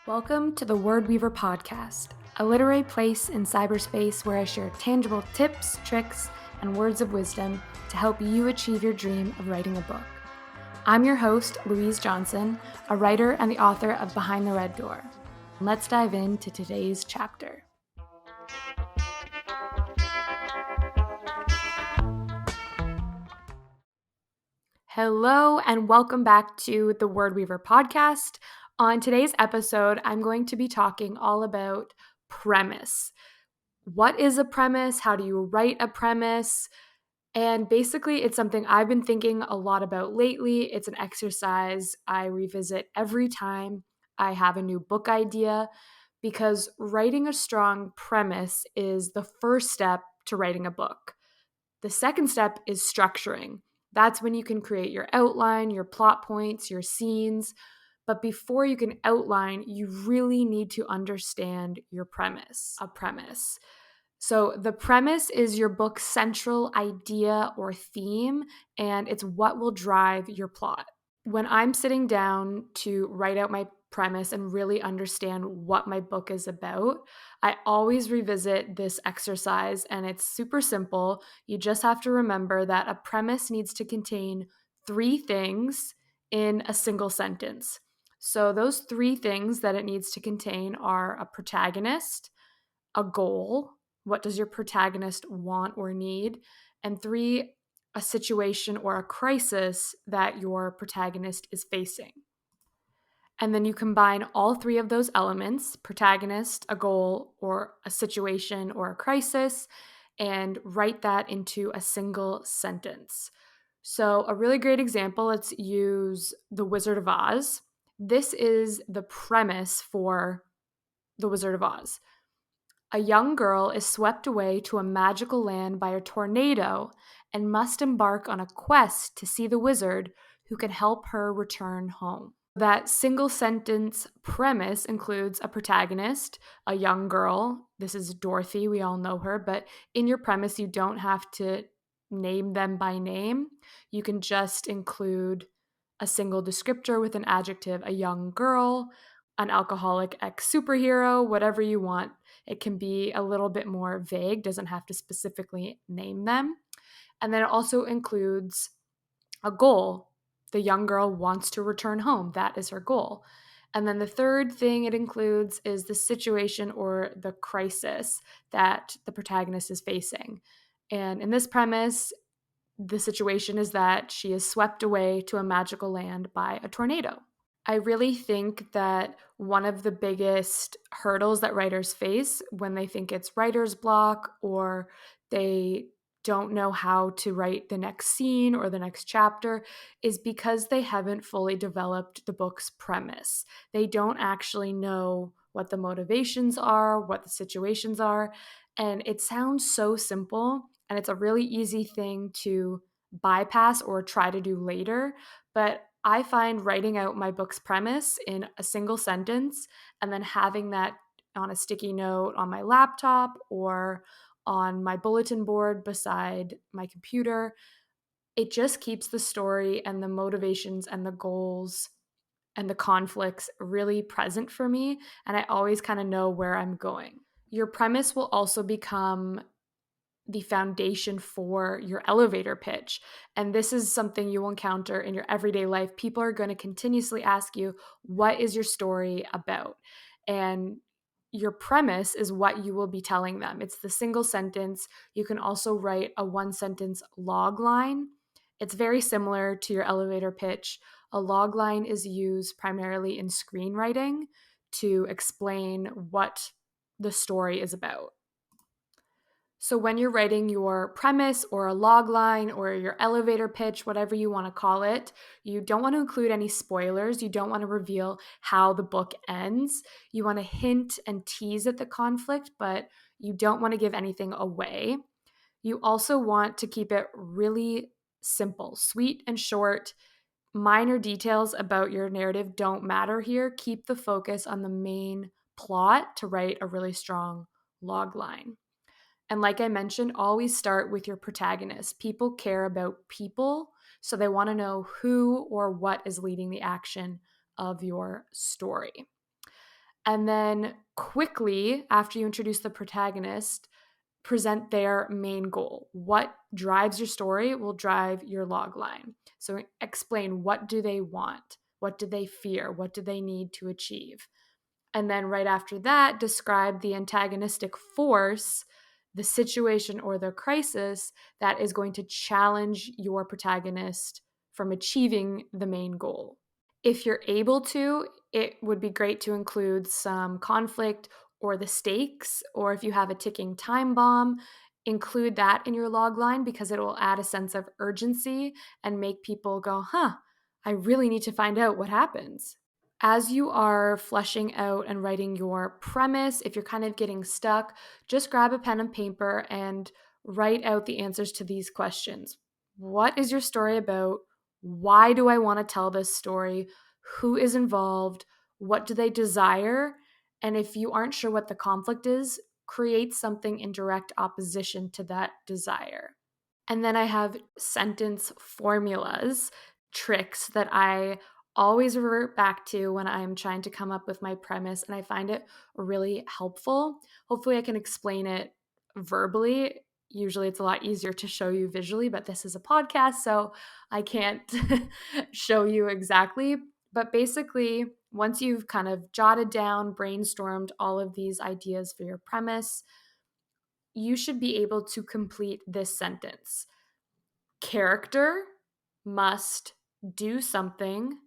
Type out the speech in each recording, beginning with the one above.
Welcome to the Word Weaver podcast, a literary place in cyberspace where I share tangible tips, tricks, and words of wisdom to help you achieve your dream of writing a book. I'm your host, Louise Johnson, a writer and the author of Behind the Red Door. Let's dive into today's chapter. Hello, and welcome back to the Word Weaver podcast. On today's episode, I'm going to be talking all about premise. What is a premise? How do you write a premise? And basically, it's something I've been thinking a lot about lately. It's an exercise I revisit every time I have a new book idea, because writing a strong premise is the first step to writing a book. The second step is structuring. That's when you can create your outline, your plot points, your scenes. But before you can outline, you really need to understand your premise, a premise. So the premise is your book's central idea or theme, and it's what will drive your plot. When I'm sitting down to write out my premise and really understand what my book is about, I always revisit this exercise, and it's super simple. You just have to remember that a premise needs to contain 3 things in a single sentence. So those 3 things that it needs to contain are a protagonist, a goal, what does your protagonist want or need, and 3, a situation or a crisis that your protagonist is facing. And then you combine all 3 of those elements, protagonist, a goal, or a situation or a crisis, and write that into a single sentence. So a really great example, let's use The Wizard of Oz. This is the premise for The Wizard of Oz. A young girl is swept away to a magical land by a tornado and must embark on a quest to see the wizard who can help her return home. That single sentence premise includes a protagonist, a young girl. This is Dorothy, we all know her, but in your premise, you don't have to name them by name. You can just include a single descriptor with an adjective, a young girl, an alcoholic ex-superhero, whatever you want. It can be a little bit more vague, doesn't have to specifically name them. And then it also includes a goal. The young girl wants to return home. That is her goal. And then the third thing it includes is the situation or the crisis that the protagonist is facing. And in this premise, the situation is that she is swept away to a magical land by a tornado. I really think that one of the biggest hurdles that writers face when they think it's writer's block or they don't know how to write the next scene or the next chapter is because they haven't fully developed the book's premise. They don't actually know what the motivations are, what the situations are, and it sounds so simple, and it's a really easy thing to bypass or try to do later, but I find writing out my book's premise in a single sentence and then having that on a sticky note on my laptop or on my bulletin board beside my computer, it just keeps the story and the motivations and the goals and the conflicts really present for me, and I always kind of know where I'm going. Your premise will also become the foundation for your elevator pitch. And this is something you will encounter in your everyday life. People are going to continuously ask you, what is your story about? And your premise is what you will be telling them. It's the single sentence. You can also write a 1-sentence log line. It's very similar to your elevator pitch. A log line is used primarily in screenwriting to explain what the story is about. So when you're writing your premise or a log line or your elevator pitch, whatever you want to call it, you don't want to include any spoilers. You don't want to reveal how the book ends. You want to hint and tease at the conflict, but you don't want to give anything away. You also want to keep it really simple, sweet and short. Minor details about your narrative don't matter here. Keep the focus on the main plot to write a really strong log line. And like I mentioned, always start with your protagonist. People care about people. So they want to know who or what is leading the action of your story. And then quickly, after you introduce the protagonist, present their main goal. What drives your story will drive your log line. So explain, what do they want? What do they fear? What do they need to achieve? And then right after that, describe the antagonistic force, the situation or the crisis that is going to challenge your protagonist from achieving the main goal. If you're able to, it would be great to include some conflict or the stakes, or if you have a ticking time bomb, include that in your log line because it will add a sense of urgency and make people go, I really need to find out what happens. As you are fleshing out and writing your premise, if you're kind of getting stuck, just grab a pen and paper and write out the answers to these questions. What is your story about? Why do I want to tell this story? Who is involved? What do they desire? And if you aren't sure what the conflict is, create something in direct opposition to that desire. And then I have sentence formulas, tricks that I always revert back to when I'm trying to come up with my premise, and I find it really helpful. Hopefully, I can explain it verbally. Usually, it's a lot easier to show you visually, but this is a podcast, so I can't show you exactly. But basically, once you've kind of jotted down, brainstormed all of these ideas for your premise, you should be able to complete this sentence. Character must do something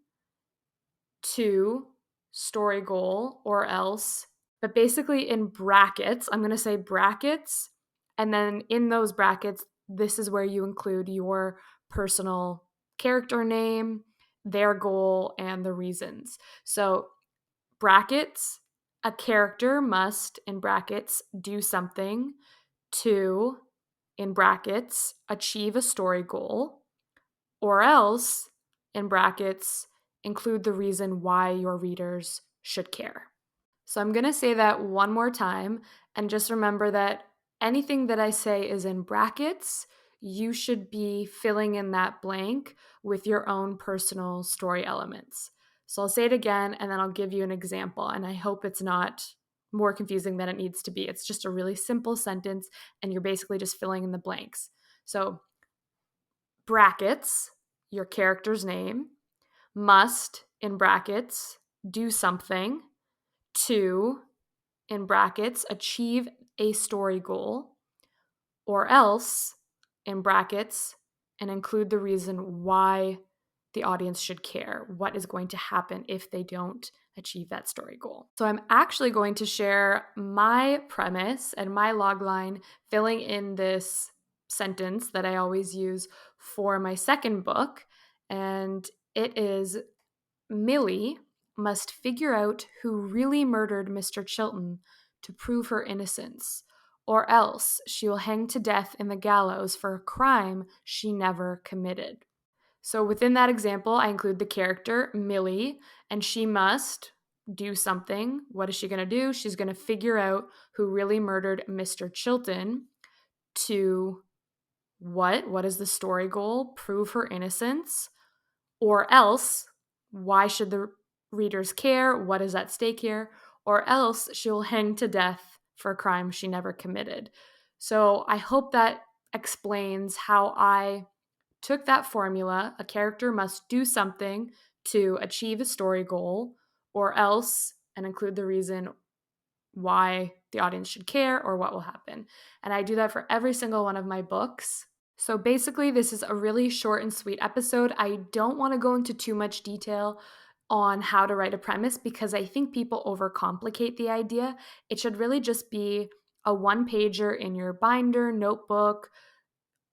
to story goal or else. But basically, in brackets, I'm going to say brackets. And then in those brackets, this is where you include your personal character name, their goal, and the reasons. So, brackets, a character must, in brackets, do something to, in brackets, achieve a story goal, or else, in brackets, include the reason why your readers should care. So I'm going to say that one more time, and just remember that anything that I say is in brackets. You should be filling in that blank with your own personal story elements. So I'll say it again, and then I'll give you an example, and I hope it's not more confusing than it needs to be. It's just a really simple sentence, and you're basically just filling in the blanks. So brackets, your character's name, must, in brackets, do something to, in brackets, achieve a story goal, or else, in brackets, and include the reason why the audience should care, what is going to happen if they don't achieve that story goal. So I'm actually going to share my premise and my logline filling in this sentence that I always use for my second book, and it is: Millie must figure out who really murdered Mr. Chilton to prove her innocence, or else she will hang to death in the gallows for a crime she never committed. So within that example, I include the character, Millie, and she must do something. What is she going to do? She's going to figure out who really murdered Mr. Chilton to what? What is the story goal? Prove her innocence. Or else, why should the readers care? What is at stake here? Or else she'll hang to death for a crime she never committed. So I hope that explains how I took that formula. A character must do something to achieve a story goal, or else, and include the reason why the audience should care or what will happen. And I do that for every single one of my books. So basically, this is a really short and sweet episode. I don't want to go into too much detail on how to write a premise because I think people overcomplicate the idea. It should really just be a one-pager in your binder, notebook,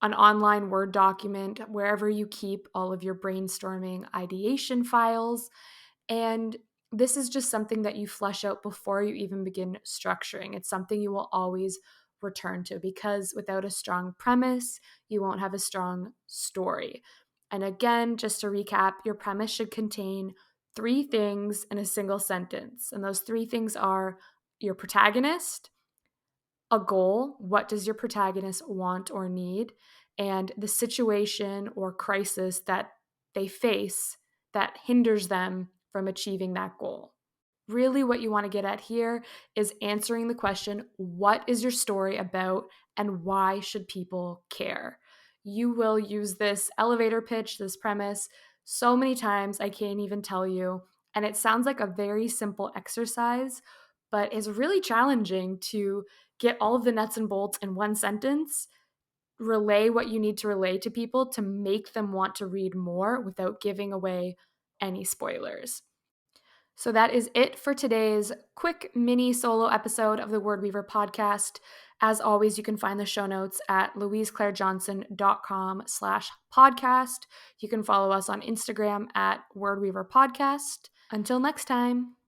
an online Word document, wherever you keep all of your brainstorming ideation files. And this is just something that you flesh out before you even begin structuring. It's something you will always return to because without a strong premise, you won't have a strong story. And again, just to recap, your premise should contain 3 things in a single sentence. And those 3 things are your protagonist, a goal, what does your protagonist want or need, and the situation or crisis that they face that hinders them from achieving that goal. Really, what you want to get at here is answering the question, what is your story about and why should people care? You will use this elevator pitch, this premise, so many times I can't even tell you. And it sounds like a very simple exercise, but it's really challenging to get all of the nuts and bolts in one sentence, relay what you need to relay to people to make them want to read more without giving away any spoilers. So that is it for today's quick mini solo episode of the Word Weaver podcast. As always, you can find the show notes at louiseclairejohnson.com/podcast. You can follow us on Instagram at Word Weaver Podcast. Until next time.